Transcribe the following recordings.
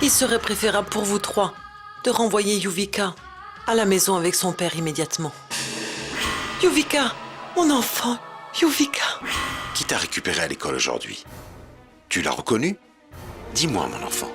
Il serait préférable pour vous trois de renvoyer Yuvika à la maison avec son père immédiatement. Yuvika, mon enfant, Yuvika. Qui t'a récupéré à l'école aujourd'hui? Tu l'as reconnu? Dis-moi, mon enfant.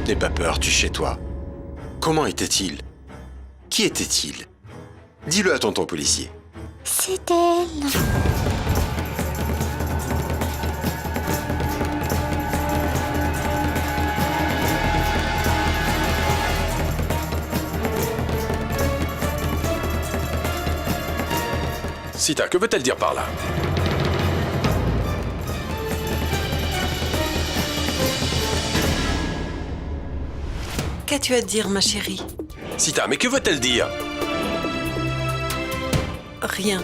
N'aie pas peur, tu es chez toi. Comment était-il? Qui était-il? Dis-le à tonton policier. C'est elle. Sita, que veut-elle dire par là? Qu'as-tu à dire, ma chérie? Sita, mais que veut-elle dire? Rien.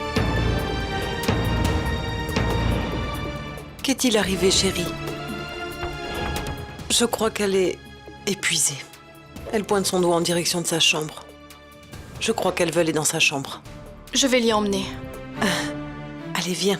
Qu'est-il arrivé, chérie? Je crois qu'elle est épuisée. Elle pointe son doigt en direction de sa chambre. Je crois qu'elle veut aller dans sa chambre. Je vais l'y emmener. Allez, viens.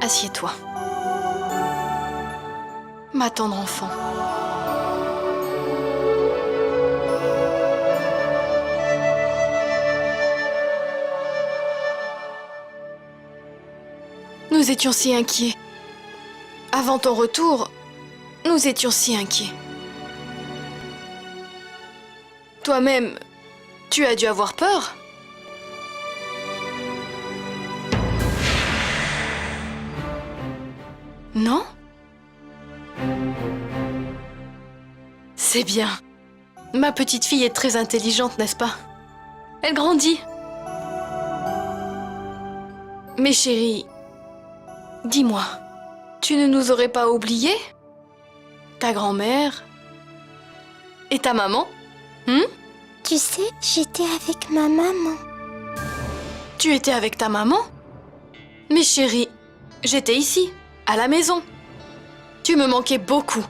Assieds-toi. Ma tendre enfant. Nous étions si inquiets. Avant ton retour, nous étions si inquiets. Toi-même, tu as dû avoir peur. Non? C'est bien. Ma petite fille est très intelligente, n'est-ce pas? Elle grandit. Mais chérie, dis-moi, tu ne nous aurais pas oubliés? Ta grand-mère? Et ta maman? Tu sais, j'étais avec ma maman. Tu étais avec ta maman? Mais chérie, j'étais ici, à la maison. Tu me manquais beaucoup.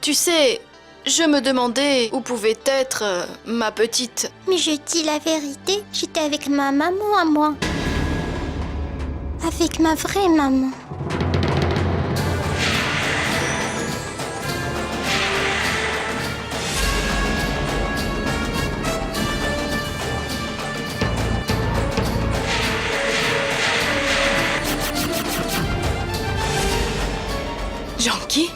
Tu sais, je me demandais où pouvait être ma petite... Mais je dis la vérité, j'étais avec ma maman à moi. Avec ma vraie maman. Janki?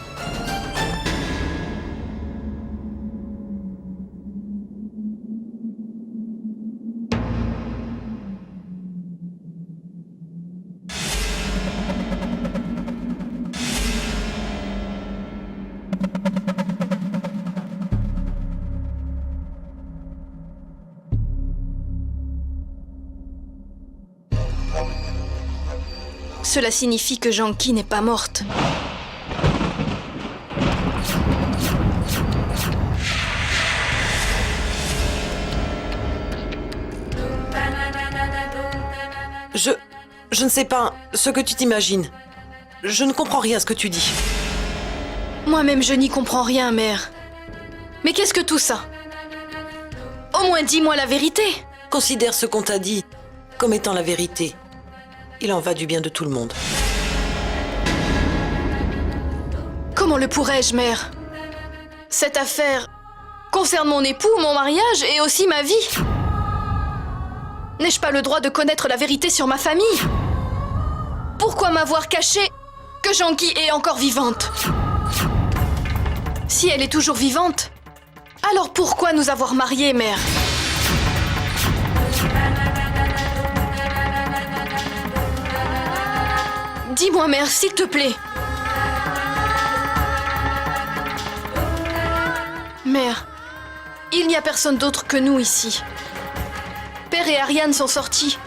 Cela signifie que Janki n'est pas morte. Je ne sais pas ce que tu t'imagines. Je ne comprends rien à ce que tu dis. Moi-même, je n'y comprends rien, mère. Mais qu'est-ce que tout ça? Au moins, dis-moi la vérité. Considère ce qu'on t'a dit comme étant la vérité. Il en va du bien de tout le monde. Comment le pourrais-je, mère? Cette affaire concerne mon époux, mon mariage et aussi ma vie. N'ai-je pas le droit de connaître la vérité sur ma famille? Pourquoi m'avoir caché que Janki est encore vivante? Si elle est toujours vivante, alors pourquoi nous avoir mariés, mère? Dis-moi, mère, s'il te plaît. Mère, il n'y a personne d'autre que nous ici. Père et Ariane sont sortis.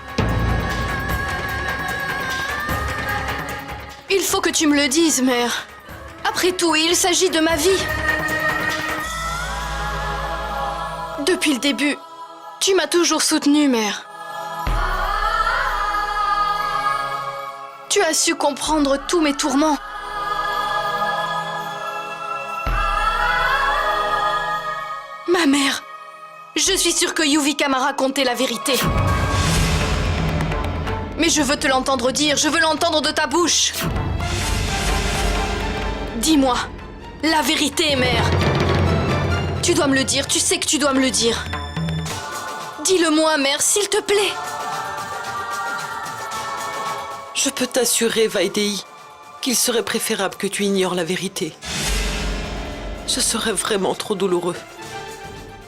Il faut que tu me le dises, mère. Après tout, il s'agit de ma vie. Depuis le début, tu m'as toujours soutenue, mère. Tu as su comprendre tous mes tourments. Ma mère, je suis sûre que Yuvika m'a raconté la vérité. Mais je veux te l'entendre dire, je veux l'entendre de ta bouche. Dis-moi, la vérité, mère. Tu dois me le dire, tu sais que tu dois me le dire. Dis-le-moi, mère, s'il te plaît. Je peux t'assurer, Vaidéhi, qu'il serait préférable que tu ignores la vérité. Ce serait vraiment trop douloureux.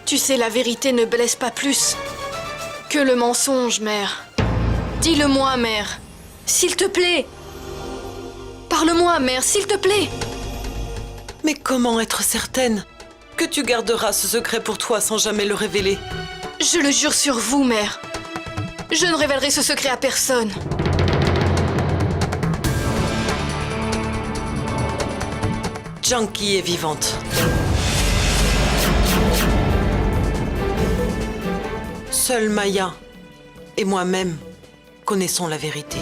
Tu sais, la vérité ne blesse pas plus que le mensonge, mère. Dis-le-moi, mère. S'il te plaît. Parle-moi, mère, s'il te plaît. Mais comment être certaine que tu garderas ce secret pour toi sans jamais le révéler? Je le jure sur vous, mère. Je ne révélerai ce secret à personne. Janki est vivante. Seule Maya et moi-même connaissons la vérité.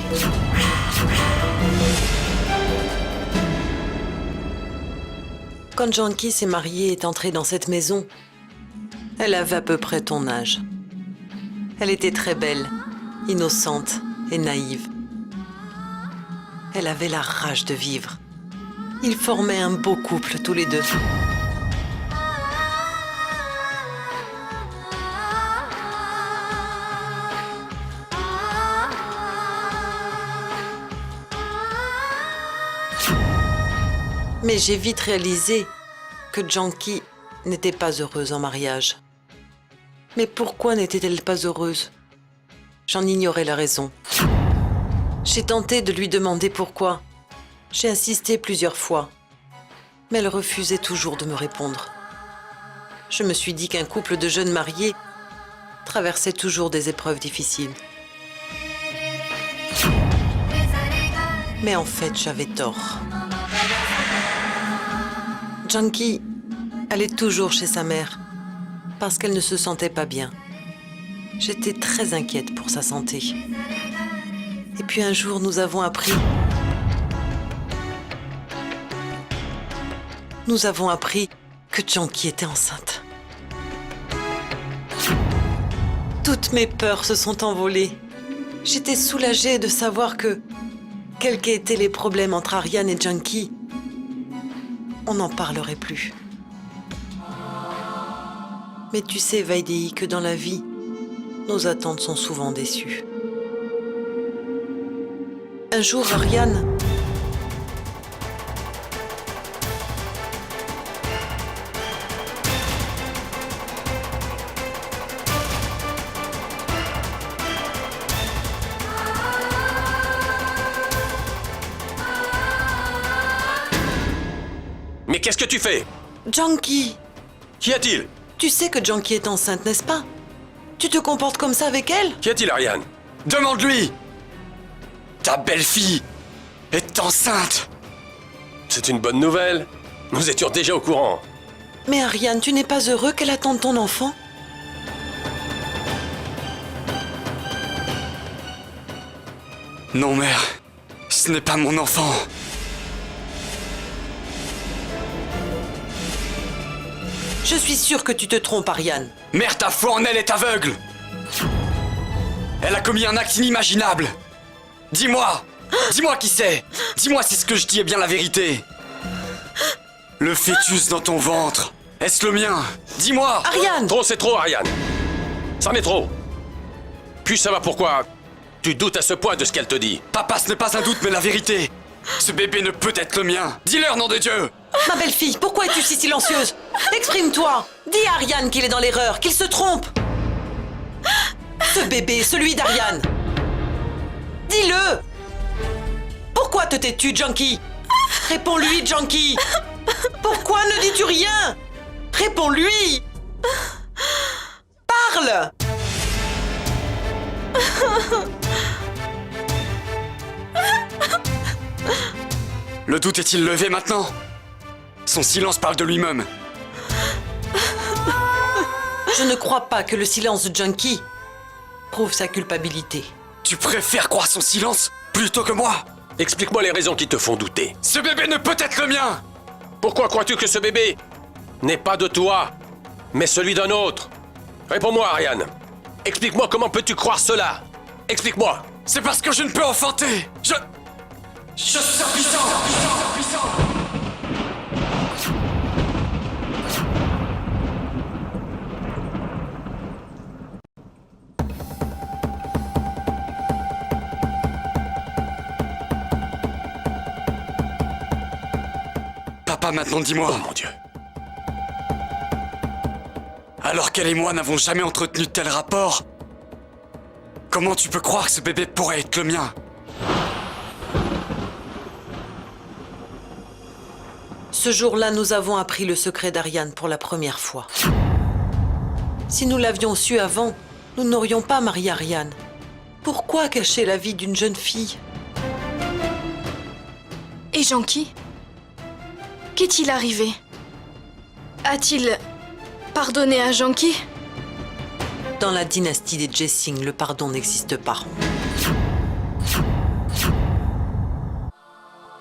Quand Janki s'est mariée et est entrée dans cette maison, elle avait à peu près ton âge. Elle était très belle, innocente et naïve. Elle avait la rage de vivre. Ils formaient un beau couple tous les deux. Mais j'ai vite réalisé que Janki n'était pas heureuse en mariage. Mais pourquoi n'était-elle pas heureuse? J'en ignorais la raison. J'ai tenté de lui demander pourquoi. J'ai insisté plusieurs fois, mais elle refusait toujours de me répondre. Je me suis dit qu'un couple de jeunes mariés traversait toujours des épreuves difficiles. Mais en fait, j'avais tort. Janki allait toujours chez sa mère parce qu'elle ne se sentait pas bien. J'étais très inquiète pour sa santé. Et puis un jour, nous avons appris que Janki était enceinte. Toutes mes peurs se sont envolées. J'étais soulagée de savoir que, quels qu'aient été les problèmes entre Ariane et Janki, on n'en parlerait plus. Mais tu sais, Vaidéhi, que dans la vie, nos attentes sont souvent déçues. Un jour, Ariane... Mais qu'est-ce que tu fais? Janki, Qu'y a-t-il? tu sais que Janki est enceinte, n'est-ce pas? Tu te comportes comme ça avec elle? Qu'y a-t-il, Ariane? Demande-lui! Ta belle-fille est enceinte! C'est une bonne nouvelle. Nous étions déjà au courant. Mais Ariane, tu n'es pas heureux qu'elle attende ton enfant? Non, mère. Ce n'est pas mon enfant. Je suis sûre que tu te trompes, Ariane. Mère, ta foi en elle est aveugle! Elle a commis un acte inimaginable! Dis-moi! Dis-moi qui c'est! Dis-moi si ce que je dis est bien la vérité! Le fœtus dans ton ventre Est-ce le mien? Dis-moi! Ariane! Trop, c'est trop, Ariane. C'en est trop. Puis ça va pourquoi tu doutes à ce point de ce qu'elle te dit. Papa, ce n'est pas un doute, mais la vérité. Ce bébé ne peut être le mien. Dis-leur, nom de Dieu! Ma belle-fille, pourquoi es-tu si silencieuse? Exprime-toi! Dis à Ariane qu'il est dans l'erreur, qu'il se trompe! Ce bébé, celui d'Ariane! Dis-le! Pourquoi te tais-tu, Junkie? Réponds-lui, Junkie! Pourquoi ne dis-tu rien? Réponds-lui! Parle! Le doute est-il levé maintenant? Son silence parle de lui-même. Je ne crois pas que le silence de Junkie prouve sa culpabilité. Tu préfères croire son silence plutôt que moi? Explique-moi les raisons qui te font douter. Ce bébé ne peut être le mien! Pourquoi crois-tu que ce bébé n'est pas de toi, mais celui d'un autre? Réponds-moi, Ariane. Explique-moi comment peux-tu croire cela? Explique-moi. C'est parce que je ne peux enfanter! Je suis puissant! Papa, maintenant dis-moi. Oh mon Dieu. Alors qu'elle et moi n'avons jamais entretenu de tel rapport, comment tu peux croire que ce bébé pourrait être le mien? Ce jour-là, nous avons appris le secret d'Ariane pour la première fois. Si nous l'avions su avant, nous n'aurions pas marié Ariane. Pourquoi cacher la vie d'une jeune fille? Et Junkie? Qu'est-il arrivé? A-t-il pardonné à Junkie? Dans la dynastie des Jessing, le pardon n'existe pas.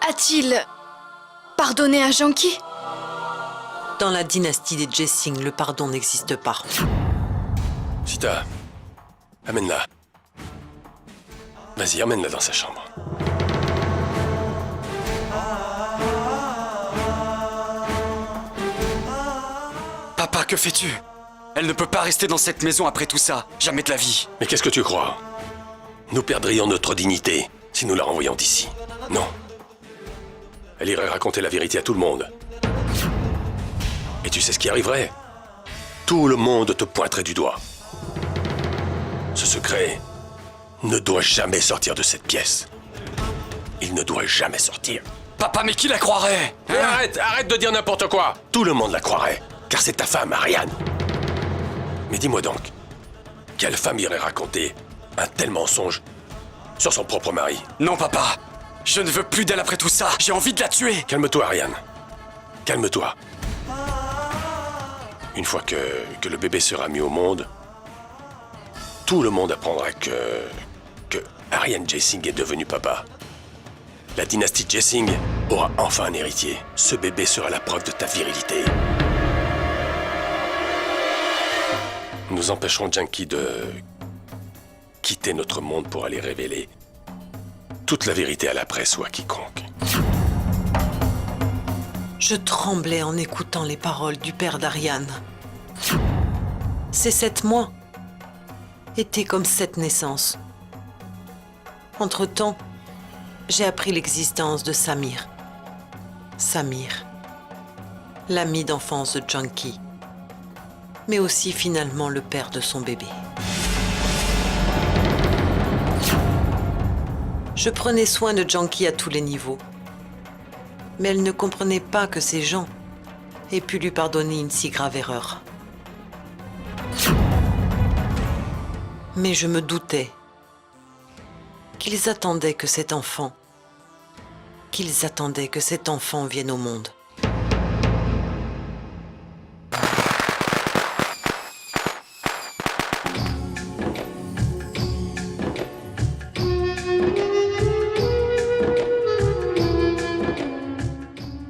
A-t-il pardonné à Junkie? Dans la dynastie des Jessing, le pardon n'existe pas. Sita, amène-la. Vas-y, emmène-la dans sa chambre. Papa, que fais-tu? Elle ne peut pas rester dans cette maison après tout ça. Jamais de la vie. Mais qu'est-ce que tu crois? Nous perdrions notre dignité si nous la renvoyions d'ici. Non. Elle irait raconter la vérité à tout le monde. Et tu sais ce qui arriverait? Tout le monde te pointerait du doigt. Ce secret ne doit jamais sortir de cette pièce. Il ne doit jamais sortir. Papa, mais qui la croirait? Mais arrête de dire n'importe quoi. Tout le monde la croirait, car c'est ta femme, Ariane. Mais dis-moi donc, quelle femme irait raconter un tel mensonge sur son propre mari? Non, papa. Je ne veux plus d'elle après tout ça. J'ai envie de la tuer. Calme-toi, Ariane. Calme-toi. Une fois que le bébé sera mis au monde, tout le monde apprendra que Ariane Jessing est devenu papa. La dynastie Jessing aura enfin un héritier. Ce bébé sera la preuve de ta virilité. Nous empêcherons Junkie de quitter notre monde pour aller révéler toute la vérité à la presse ou à quiconque. Je tremblais en écoutant les paroles du père d'Ariane. Ces 7 mois étaient comme 7 naissances. Entre-temps, j'ai appris l'existence de Samir. Samir, l'ami d'enfance de Junkie, mais aussi finalement le père de son bébé. Je prenais soin de Junkie à tous les niveaux. Mais elle ne comprenait pas que ces gens aient pu lui pardonner une si grave erreur. Mais je me doutais qu'ils attendaient que cet enfant vienne au monde.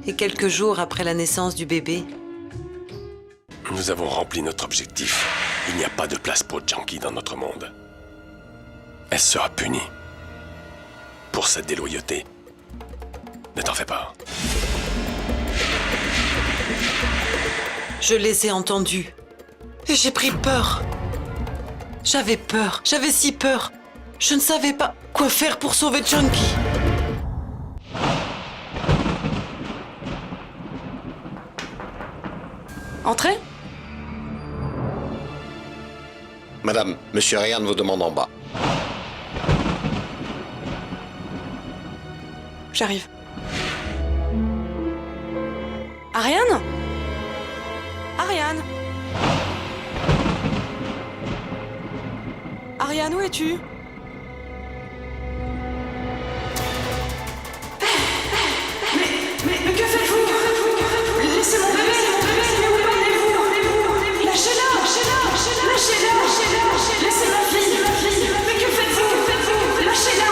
Et quelques jours après la naissance du bébé, Nous avons rempli notre objectif. Il n'y a pas de place pour Junkie dans notre monde. Elle sera punie pour cette déloyauté. Ne t'en fais pas. Je les ai entendus. Et j'ai pris peur. J'avais peur. J'avais si peur. Je ne savais pas quoi faire pour sauver Junkie. Entrez. Madame, Monsieur Ryan vous demande en bas. J'arrive. Ariane? Ariane? Ariane, où es-tu? Mais que faites-vous? Laissez mon bébé! Mais où l'emmenez-vous? Lâchez-la! Lâchez-la! Laissez ma fille! Mais que faites-vous? Lâchez-la!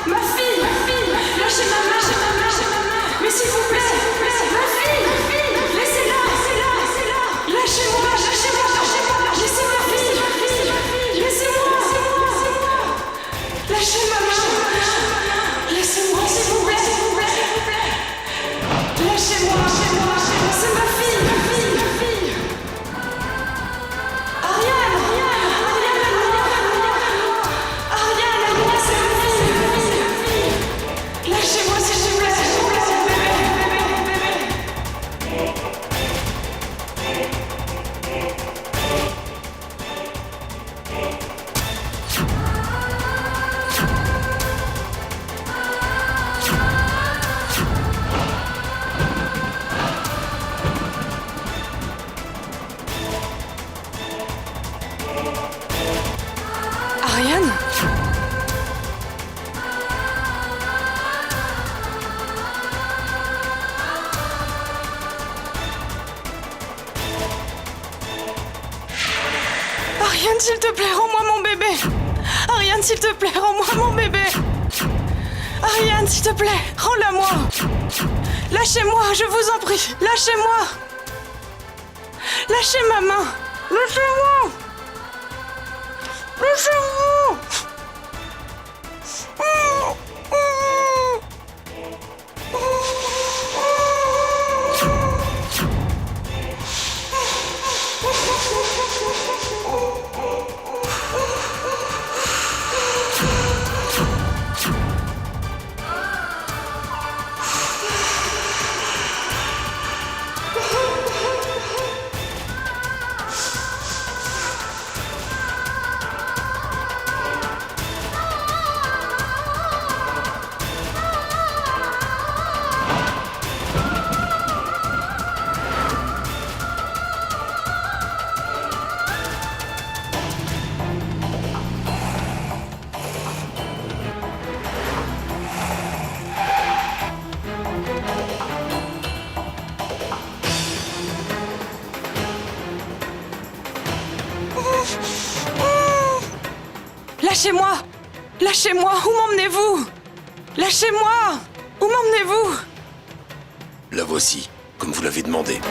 Ma fille! Lâchez ma main! Mais s'il vous plaît! Ma fille! Laissez-la! Lâchez-moi! Laissez ma fille! Laissez-moi! Lâchez ma main! Laissez-moi, s'il vous plaît! Lâchez-moi! C'est ma fille! Ariane, c'est ma fille! Lâchez-moi, s'il vous plaît! Ariane? Ariane, s'il te plaît, rends-moi mon bébé! Ariane, s'il te plaît, rends-moi mon bébé! Ariane, s'il te plaît, rends-la-moi! Lâchez-moi, je vous en prie! Lâchez-moi! Lâchez ma main! Lâchez-moi! Lâchez-moi! Lâchez-moi! Lâchez-moi! Où m'emmenez-vous? Lâchez-moi! Où m'emmenez-vous? La voici, comme vous l'avez demandé.